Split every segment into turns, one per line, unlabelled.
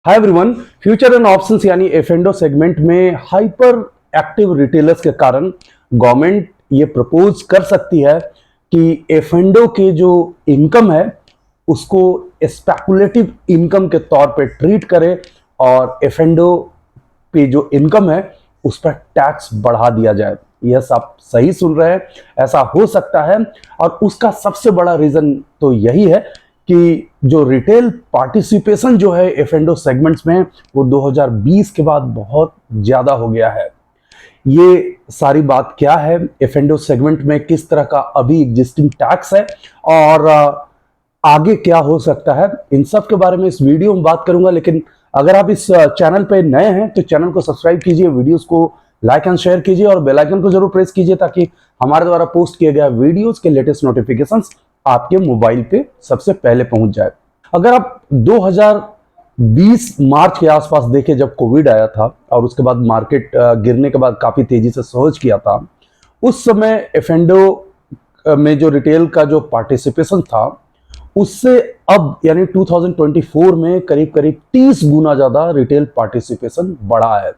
Hi everyone. Future and options यानी एफएंडो segment में hyper active retailers के कारण गवर्नमेंट ये प्रपोज कर सकती है कि एफएंडो के जो इनकम है उसको स्पेकुलेटिव इनकम के तौर पे ट्रीट करे और एफएंडो पे जो इनकम है उस पर टैक्स बढ़ा दिया जाए। यस, आप सही सुन रहे हैं, ऐसा हो सकता है। और उसका सबसे बड़ा रीजन तो यही है कि जो रिटेल पार्टिसिपेशन जो है एफएंडो सेगमेंट्स में वो 2020 के बाद बहुत ज्यादा हो गया है। ये सारी बात क्या है, एफएंडो सेगमेंट में किस तरह का अभी एग्जिस्टिंग टैक्स है और आगे क्या हो सकता है, इन सब के बारे में इस वीडियो में बात करूंगा। लेकिन अगर आप इस चैनल पे नए हैं तो चैनल को सब्सक्राइब कीजिए, वीडियोस को लाइक एंड शेयर कीजिए और बेल आइकन को जरूर प्रेस कीजिए ताकि हमारे द्वारा पोस्ट किए गए वीडियोस के लेटेस्ट नोटिफिकेशंस आपके मोबाइल पे सबसे पहले पहुंच जाए। अगर आप 2020 मार्च के आसपास देखें, जब कोविड आया था और उसके बाद मार्केट गिरने के बाद काफी तेजी से सर्ज किया था, उस समय एफएंडो में जो रिटेल का जो पार्टिसिपेशन था उससे अब यानी 2024 में करीब करीब 30 गुना ज्यादा रिटेल पार्टिसिपेशन बढ़ा है।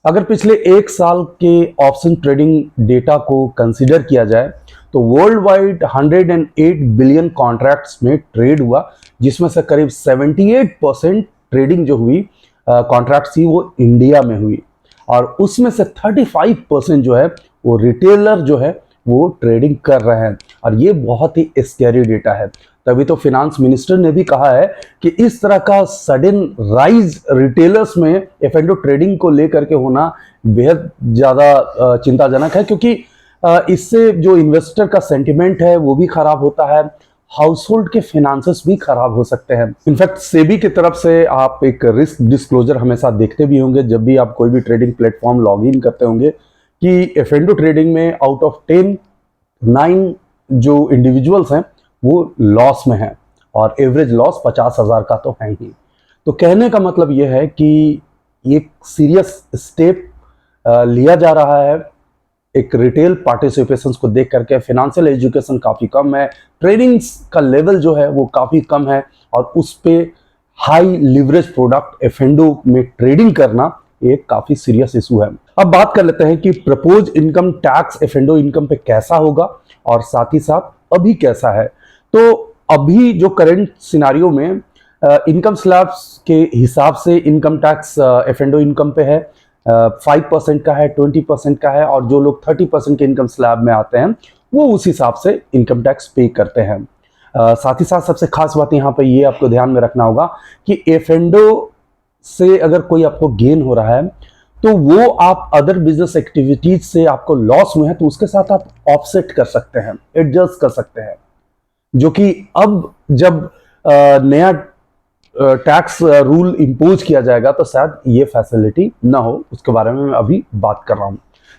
अगर पिछले एक साल के ऑप्शन ट्रेडिंग डेटा को कंसीडर किया जाए तो वर्ल्ड वाइड 108 बिलियन कॉन्ट्रैक्ट्स में ट्रेड हुआ, जिसमें से करीब 78% ट्रेडिंग जो हुई कॉन्ट्रैक्ट्स थी वो इंडिया में हुई और उसमें से 35% जो है वो रिटेलर जो है वो ट्रेडिंग कर रहे हैं। और ये बहुत ही स्कैरी डेटा है। तभी तो फिनांस मिनिस्टर ने भी कहा है कि इस तरह का सडन राइज रिटेलर्स में एफएंडो ट्रेडिंग को लेकर के होना बेहद ज्यादा चिंताजनक है, क्योंकि इससे जो इन्वेस्टर का सेंटिमेंट है वो भी खराब होता है, हाउस होल्ड के फाइनेंसेस भी खराब हो सकते हैं। इनफैक्ट सेबी की तरफ से आप एक रिस्क डिस्क्लोजर हमेशा देखते भी होंगे जब भी आप कोई भी ट्रेडिंग प्लेटफॉर्म लॉग इन करते होंगे कि एफएंडो ट्रेडिंग में आउट ऑफ 10 9 जो इंडिविजुअल्स हैं वो लॉस में हैं और एवरेज लॉस 50,000 का तो है ही। तो कहने का मतलब यह है कि एक सीरियस स्टेप लिया जा रहा है। एक रिटेल पार्टिसिपेशन को देख करके फिनेंशियल एजुकेशन काफी कम है, ट्रेडिंग्स का लेवल जो है वो काफी कम है और उस पे हाई लिवरेज प्रोडक्ट एफएंडो में ट्रेडिंग करना एक काफी सीरियस इशू है। अब बात कर लेते हैं कि प्रपोज इनकम टैक्स एफएंडो इनकम पे कैसा होगा और साथ ही साथ अभी कैसा है। तो अभी जो करंट सिनारियो में इनकम स्लैब्स के हिसाब से इनकम टैक्स एफएंडो इनकम पे है 5% का है, 20% का है और जो लोग 30% के इनकम स्लैब में आते हैं वो उस हिसाब से इनकम टैक्स पे करते हैं। साथ ही साथ सबसे खास बात यहाँ पे ये आपको ध्यान में रखना होगा कि एफएंडो से अगर कोई आपको गेन हो रहा है तो वो आप अदर बिजनेस एक्टिविटीज से आपको लॉस हुए हैं तो उसके साथ आप ऑफसेट कर सकते हैं, एडजस्ट कर सकते हैं, जो कि अब जब नया टैक्स रूल इंपोज किया जाएगा तो शायद ये फैसिलिटी ना हो। उसके बारे में मैं अभी बात कर रहा हूं।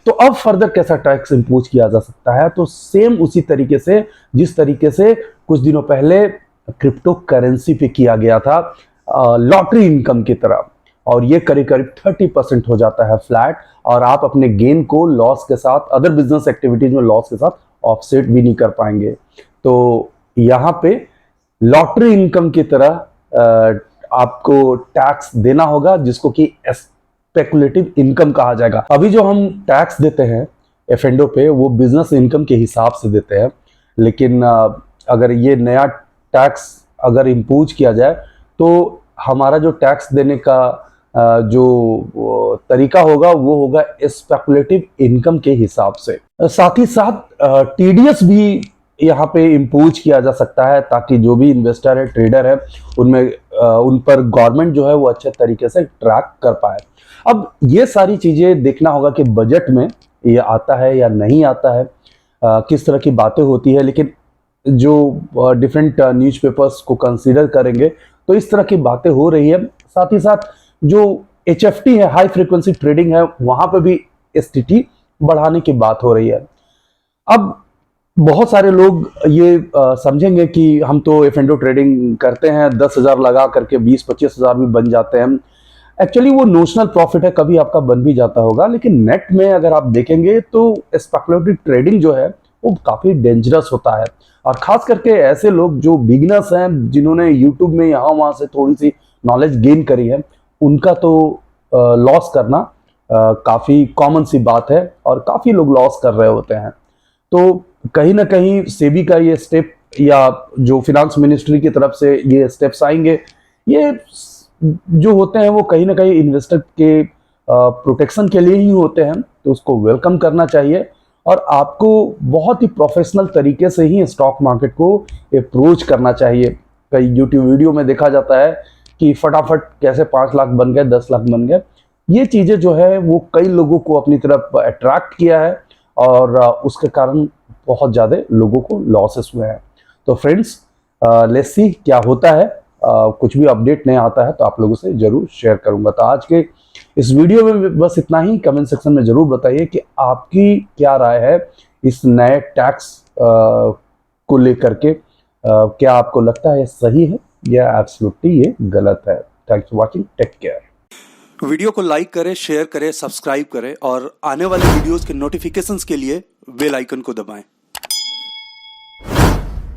तो अब फर्दर कैसा टैक्स इंपोज किया जा सकता है, तो सेम उसी तरीके से जिस तरीके से कुछ दिनों पहले क्रिप्टो करेंसी पे किया गया था लॉटरी इनकम की तरह, और ये करीब करीब 30% हो जाता है फ्लैट और आप अपने गेन को लॉस के साथ अदर बिजनेस एक्टिविटीज में लॉस के साथ ऑफसेट भी नहीं कर पाएंगे। तो यहाँ पे लॉटरी इनकम की तरह आपको टैक्स देना होगा, जिसको कि स्पेकुलेटिव इनकम कहा जाएगा। अभी जो हम टैक्स देते हैं एफएंडो पे वो बिजनेस इनकम के हिसाब से देते हैं, लेकिन अगर ये नया टैक्स अगर इम्पोज किया जाए तो हमारा जो टैक्स देने का जो तरीका होगा वो होगा स्पेकुलेटिव इनकम के हिसाब से। साथ ही साथ टीडीएस भी यहाँ पे इम्पोज किया जा सकता है ताकि जो भी इन्वेस्टर है, ट्रेडर है, उनमें उन पर गवर्नमेंट जो है वो अच्छे तरीके से ट्रैक कर पाए। अब ये सारी चीजें देखना होगा कि बजट में ये आता है या नहीं आता है, किस तरह की बातें होती है, लेकिन जो डिफरेंट न्यूज़पेपर्स को कंसीडर करेंगे तो इस तरह की बातें हो रही है। साथ ही साथ जो एचएफटी है, हाई फ्रीक्वेंसी ट्रेडिंग है, वहां पर भी एसटीटी बढ़ाने की बात हो रही है। अब बहुत सारे लोग ये समझेंगे कि हम तो एफएंडो ट्रेडिंग करते हैं, 10,000 लगा करके 20-25,000 भी बन जाते हैं। एक्चुअली वो नोशनल प्रॉफिट है, कभी आपका बन भी जाता होगा, लेकिन नेट में अगर आप देखेंगे तो स्पेकुलेटिव ट्रेडिंग जो है वो काफी डेंजरस होता है। और खास करके ऐसे लोग जो बिगिनर्स हैं, जिन्होंने यूट्यूब में यहाँ वहां से थोड़ी सी नॉलेज गेन करी है, उनका तो लॉस करना काफ़ी कॉमन सी बात है और काफ़ी लोग लॉस कर रहे होते हैं। तो कहीं ना कहीं सेबी का ये स्टेप या जो फिनांस मिनिस्ट्री की तरफ से ये स्टेप्स आएंगे, ये जो होते हैं वो कहीं ना कहीं इन्वेस्टर के प्रोटेक्शन के लिए ही होते हैं, तो उसको वेलकम करना चाहिए। और आपको बहुत ही प्रोफेशनल तरीके से ही स्टॉक मार्केट को अप्रोच करना चाहिए। कई यूट्यूब वीडियो में देखा जाता है कि फटाफट कैसे 5 लाख बन गए, 10 लाख बन गए। ये चीज़ें जो है वो कई लोगों को अपनी तरफ अट्रैक्ट किया है और उसके कारण बहुत ज़्यादा लोगों को लॉसेस हुए हैं। तो फ्रेंड्स, लेट्स सी क्या होता है। कुछ भी अपडेट नहीं आता है तो आप लोगों से जरूर शेयर करूंगा। तो आज के इस वीडियो में बस इतना ही। कमेंट सेक्शन में जरूर बताइए कि आपकी क्या राय है इस नए टैक्स को लेकर के। क्या आपको लगता है सही है या एब्सोल्युटली ये गलत है? Thanks for watching, take care.
Video को लाइक करें, शेयर करें, सब्सक्राइब करें और आने वाले वीडियोस के नोटिफिकेशंस के लिए बेल आइकन को दबाएं।